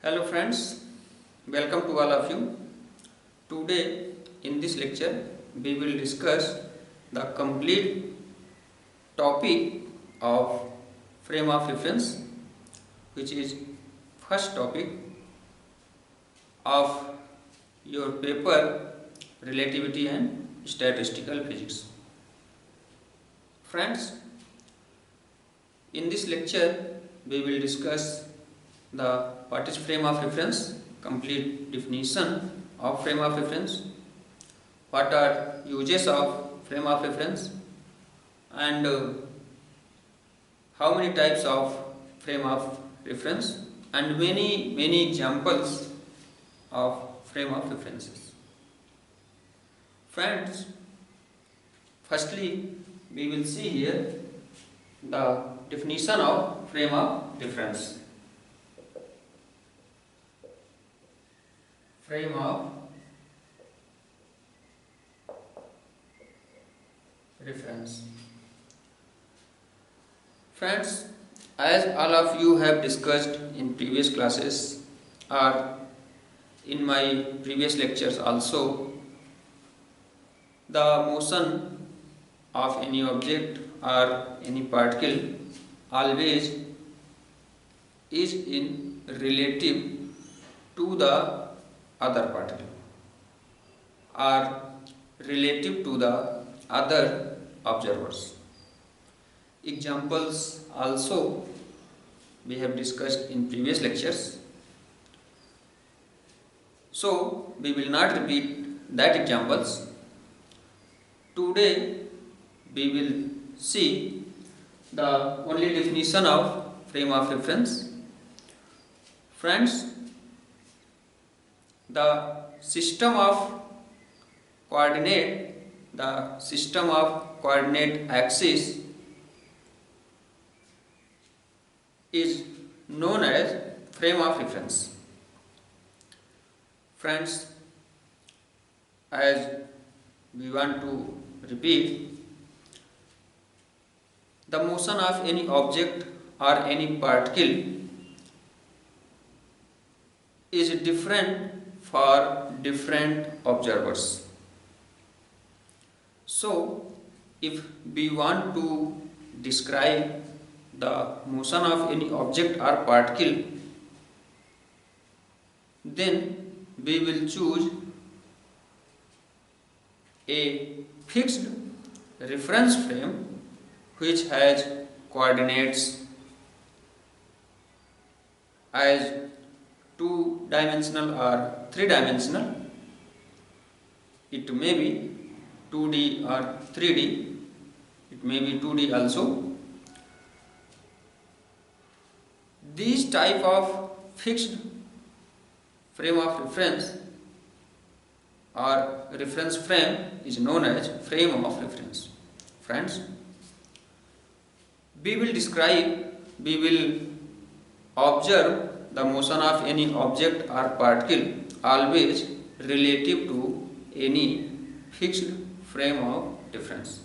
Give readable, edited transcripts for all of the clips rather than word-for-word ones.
Hello friends, welcome to all of you. Today in this lecture we will discuss the complete topic of frame of reference, which is first topic of your paper relativity and statistical physics. Friends, in this lecture we will discuss what is frame of reference, complete definition of frame of reference, what are uses of frame of reference, and how many types of frame of reference, and many examples of frame of references. Friends, firstly we will see here the definition of frame of reference. Frame of reference. Friends, as all of you have discussed in previous classes or in my previous lectures also, the motion of any object or any particle always is in relative to the other particle or relative to the other observers. Examples also we have discussed in previous lectures, so we will not repeat that examples. Today we will see the only definition of frame of reference. Friends, the system of coordinate axis is known as frame of reference. Friends, as we want to repeat, the motion of any object or any particle is different for different observers. So, if we want to describe the motion of any object or particle, then we will choose a fixed reference frame which has coordinates as two-dimensional or three-dimensional. It may be 2D or 3D, it may be 2D also. These type of fixed frame of reference or reference frame is known as frame of reference. Friends, we will observe the motion of any object or particle always relative to any fixed frame of reference.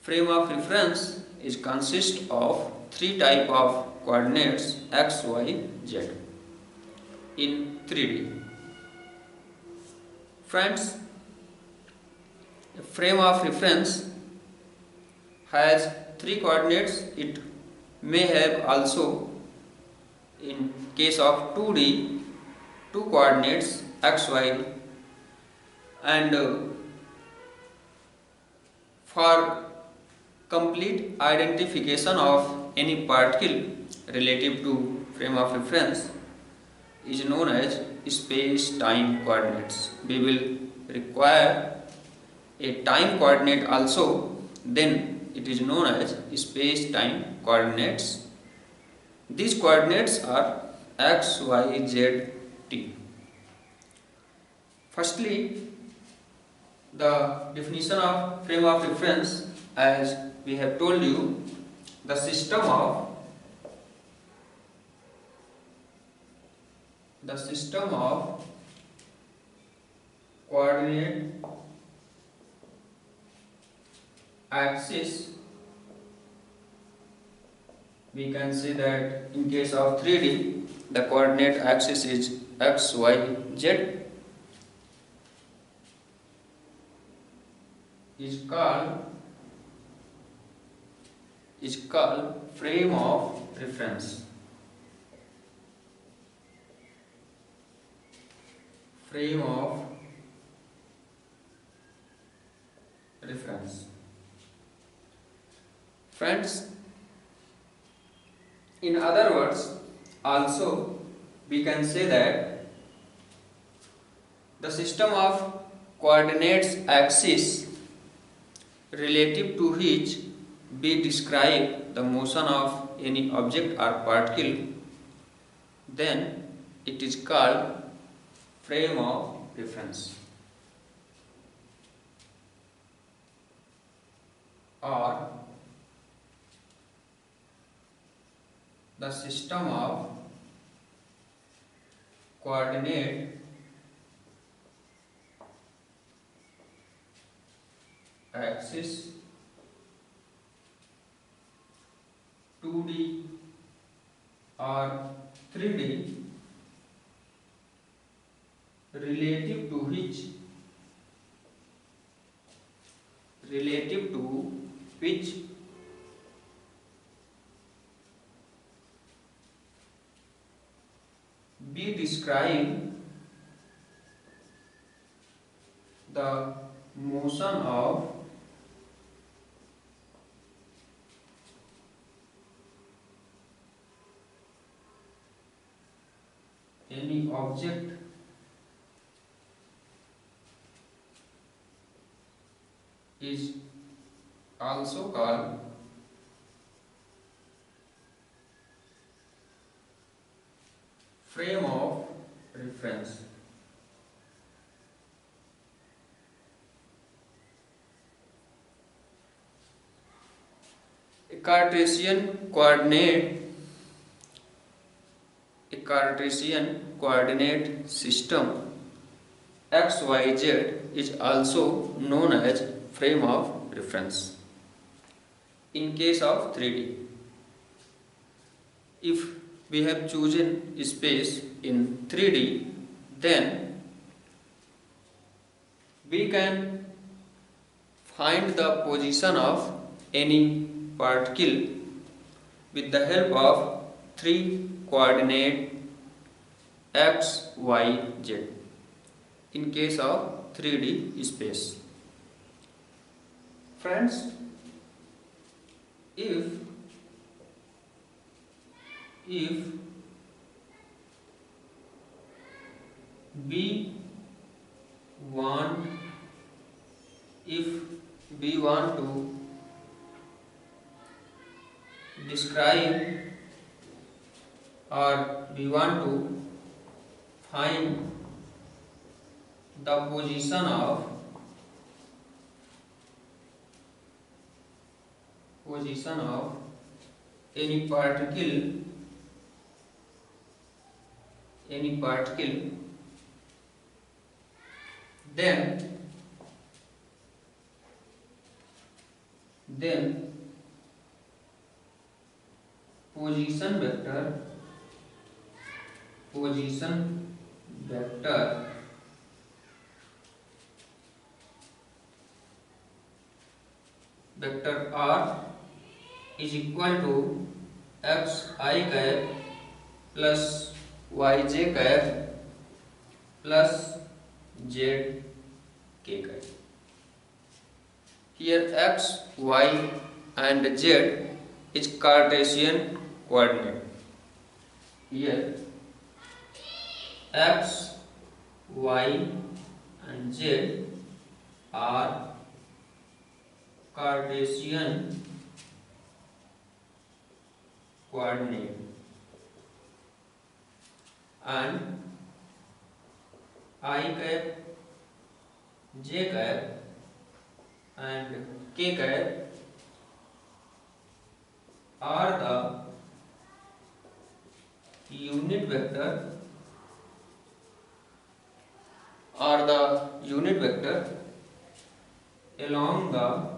Frame of reference is consist of three type of coordinates x, y, z in 3D. Friends, a frame of reference has three coordinates. It may have also, in case of 2D, two coordinates x, y, and for complete identification of any particle relative to frame of reference is known as space-time coordinates. We will require a time coordinate also, then it is known as space-time coordinates. These coordinates are x, y, z, t. Firstly, the definition of frame of reference, as we have told you, the system of coordinate axis we can say that in case of 3D, the coordinate axis is x, y, z is called frame of reference. Frame of reference. Friends, in other words, also we can say that the system of coordinates axis relative to which we describe the motion of any object or particle, then it is called frame of reference, or the system of coordinate axis 2D or 3D relative to which we describe the motion of any object is also called frame of reference. A Cartesian coordinate system XYZ is also known as frame of reference. In case of 3D, if we have chosen space in 3D, then we can find the position of any particle with the help of three coordinate x, y, z in case of 3D space. Friends, if we want to describe, or we want to find the position of any particle then position vector r is equal to xi cap plus yj cap plus z k cap. Here x, y and z is Cartesian coordinate. Here x, y and z are Cartesian coordinate, and I cap, j cap and k cap are the unit vector along the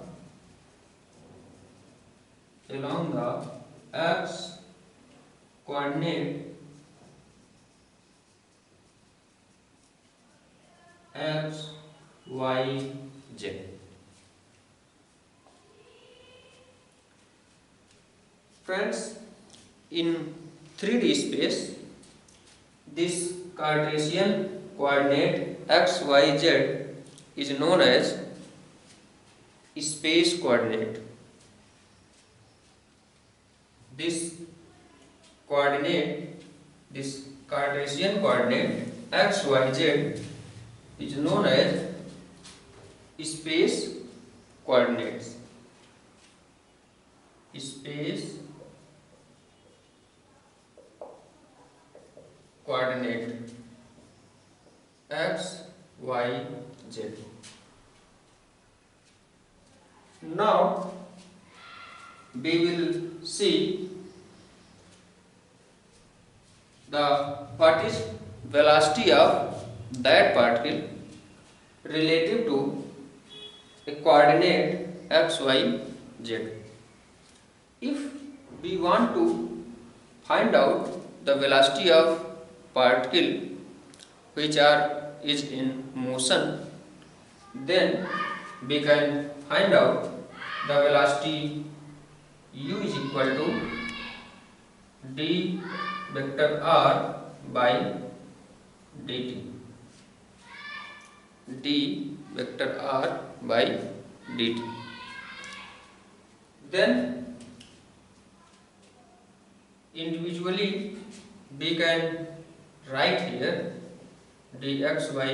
x, coordinate x, y, z. Friends, in 3D space, this Cartesian coordinate x, y, z is known as space coordinate. This coordinate, this Cartesian coordinate x, y, z is known as space coordinates. Space coordinate x, y, z. Now we will see what is velocity of that particle relative to a coordinate x, y, z. If we want to find out the velocity of particle which is in motion, then we can find out the velocity u is equal to d vector r by dt. d vector r by dt. Then individually we can write here dx by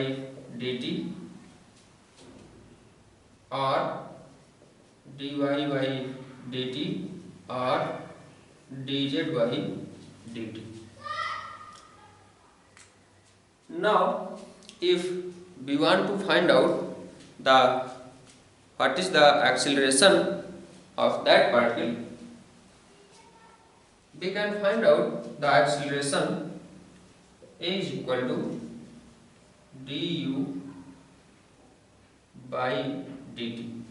dt or dy by dt or dz by dt. Now if we want to find out what is the acceleration of that particle, we can find out the acceleration A is equal to du by dt.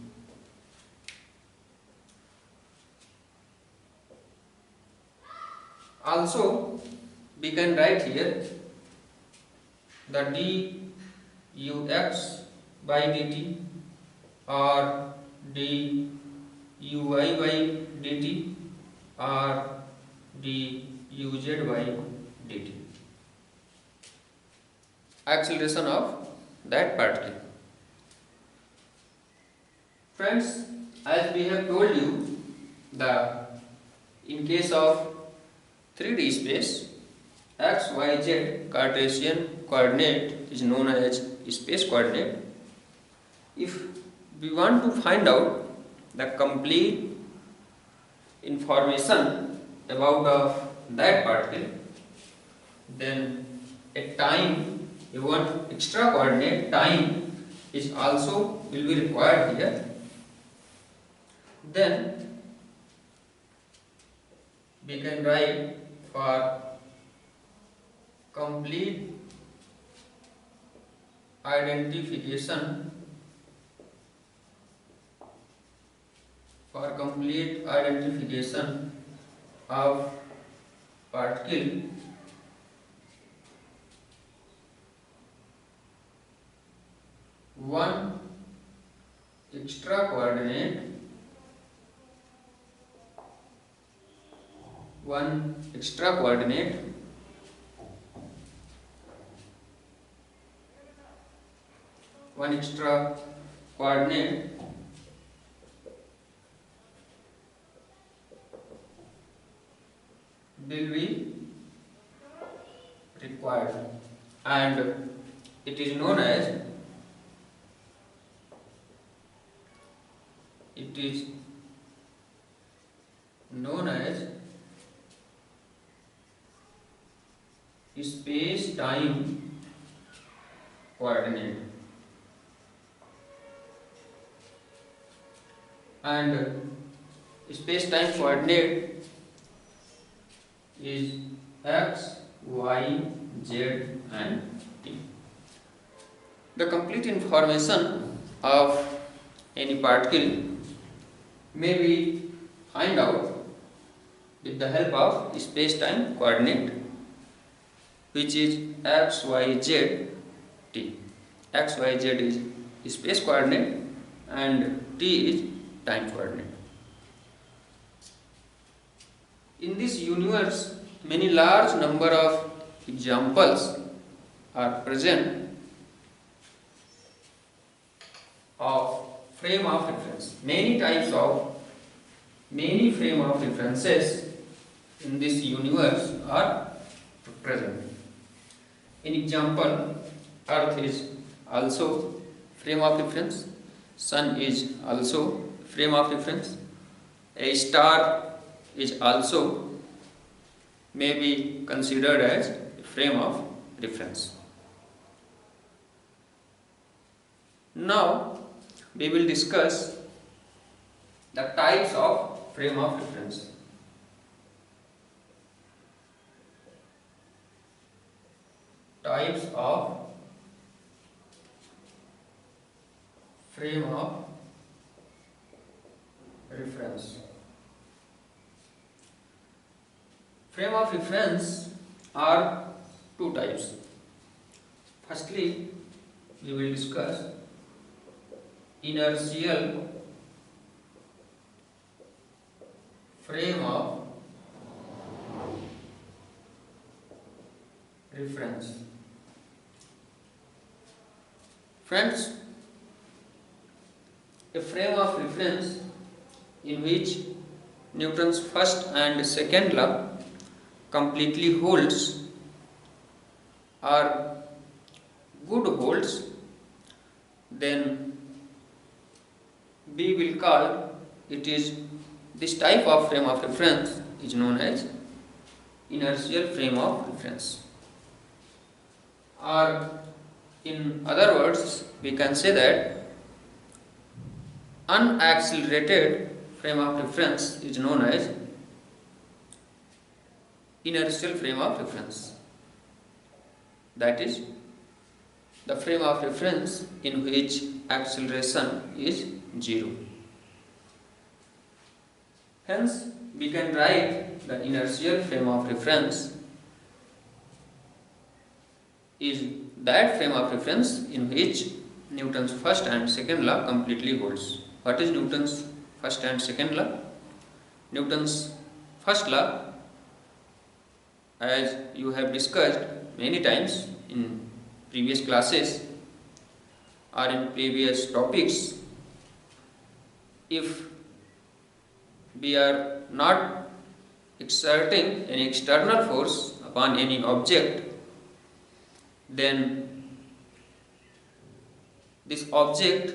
Also we can write here the dux by dt or duy by dt or duz by dt. Acceleration of that particle. Friends, as we have told you, in case of 3D space, x, y, z Cartesian coordinate is known as space coordinate. If we want to find out the complete information about that particle, then one extra coordinate time is also will be required here. Then we can write for complete identification of particle, one extra coordinate will be required, and it is known as space-time coordinate. And space-time coordinate is x, y, z and t. The complete information of any particle may be find out with the help of space-time coordinate, which is x, y, z, t. X, y, z is space coordinate and t is time coordinate. In this universe, many large number of examples are present of frame of reference. Many frame of references in this universe are present. In example, Earth is also frame of reference, Sun is also frame of reference, a star is also may be considered as a frame of reference. Now we will discuss the types of frame of reference. Types of frame of reference. Frame of reference are two types. Firstly, we will discuss inertial frame of reference. Friends, a frame of reference in which Newton's first and second law completely holds or good holds, then we will call it is this type of frame of reference is known as inertial frame of reference. Or in other words, we can say that unaccelerated frame of reference is known as inertial frame of reference. That is the frame of reference in which acceleration is 0. Hence, we can write the inertial frame of reference is that frame of reference in which Newton's first and second law completely holds. What is Newton's first and second law? Newton's first law, as you have discussed many times in previous classes or in previous topics, if we are not exerting any external force upon any object, then this object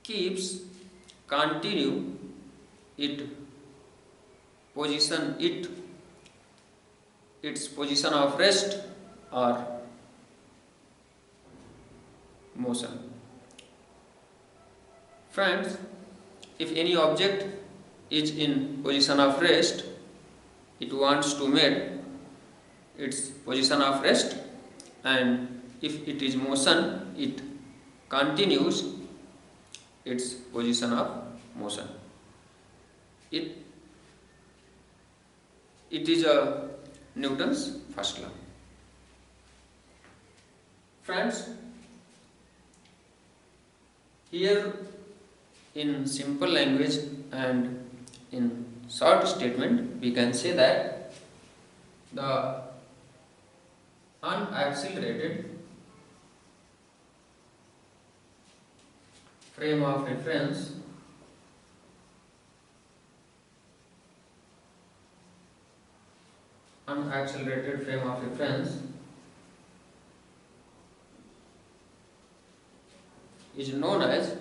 keeps continue its position of rest or motion. Friends, if any object is in position of rest, it wants to make its position of rest, and if it is motion, it continues its position of motion. It is a Newton's first law. Friends, here in simple language and in short statement, we can say that the unaccelerated frame of reference is known as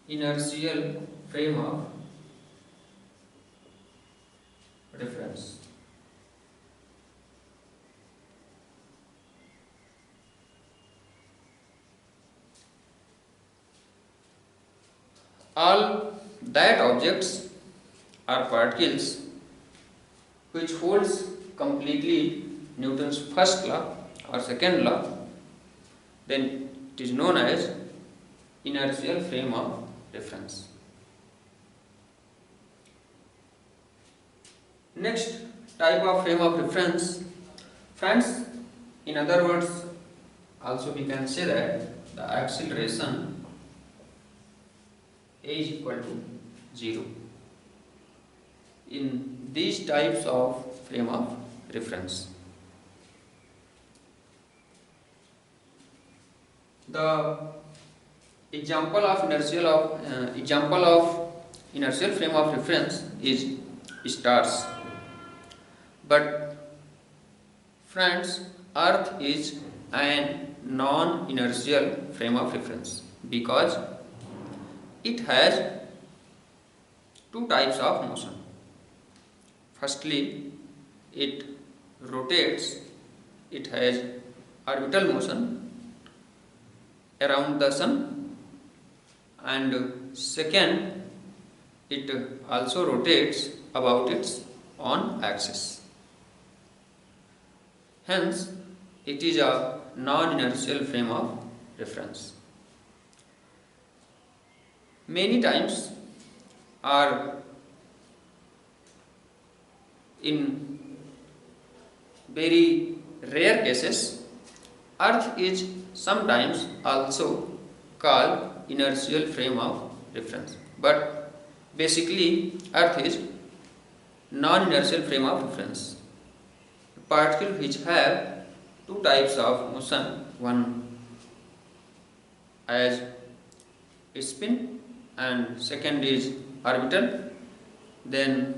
inertial frame of reference. All that objects are particles which holds completely Newton's first law or second law, then it is known as inertial frame of reference. Next type of frame of reference, friends, in other words, also we can say that the acceleration is equal to 0 in these types of frame of reference. The example of inertial frame of reference is stars. But friends, Earth is an non-inertial frame of reference because it has two types of motion. Firstly, it rotates, it has orbital motion around the sun, and second, it also rotates about its own axis. Hence, it is a non-inertial frame of reference. Many times, or in very rare cases, Earth is sometimes also called inertial frame of reference. But basically, Earth is non-inertial frame of reference. Particles which have two types of motion, one as spin and second is orbital, then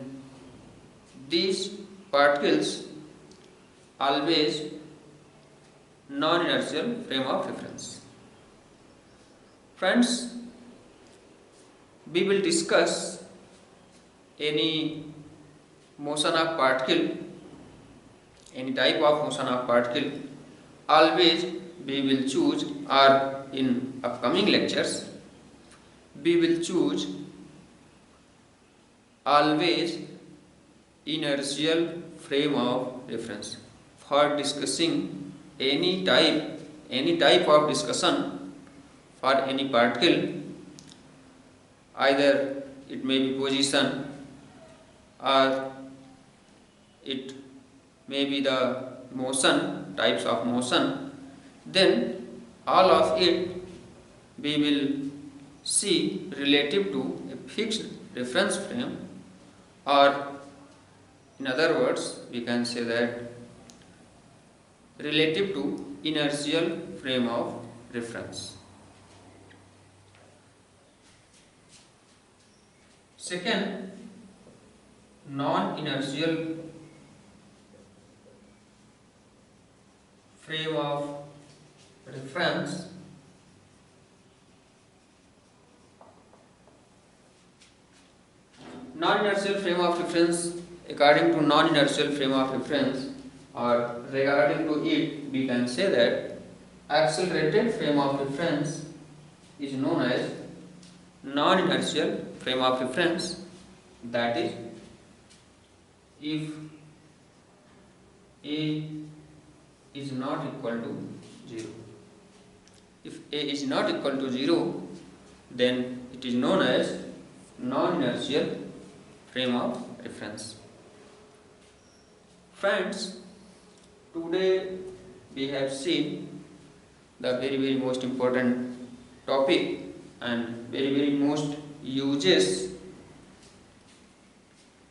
these particles always non-inertial frame of reference. Friends, we will discuss any motion of particle, any type of motion of particle. Always we will choose, or in upcoming lectures we will choose always inertial frame of reference for discussing any type of discussion for any particle, either it may be position or it may be the motion, types of motion, then all of it we will see relative to a fixed reference frame, or in other words we can say that relative to inertial frame of reference. Second, non-inertial frame of reference non-inertial frame of reference, according to non-inertial frame of reference, or regarding to it, we can say that accelerated frame of reference is known as non-inertial frame of reference. That is, if A is not equal to 0. If A is not equal to 0, then it is known as non-inertial frame of reference. Friends, today we have seen the very most important topic and very most uses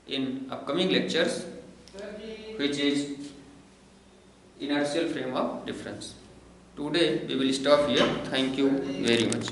in upcoming lectures, which is inertial frame of reference. Today we will stop here. Thank you very much.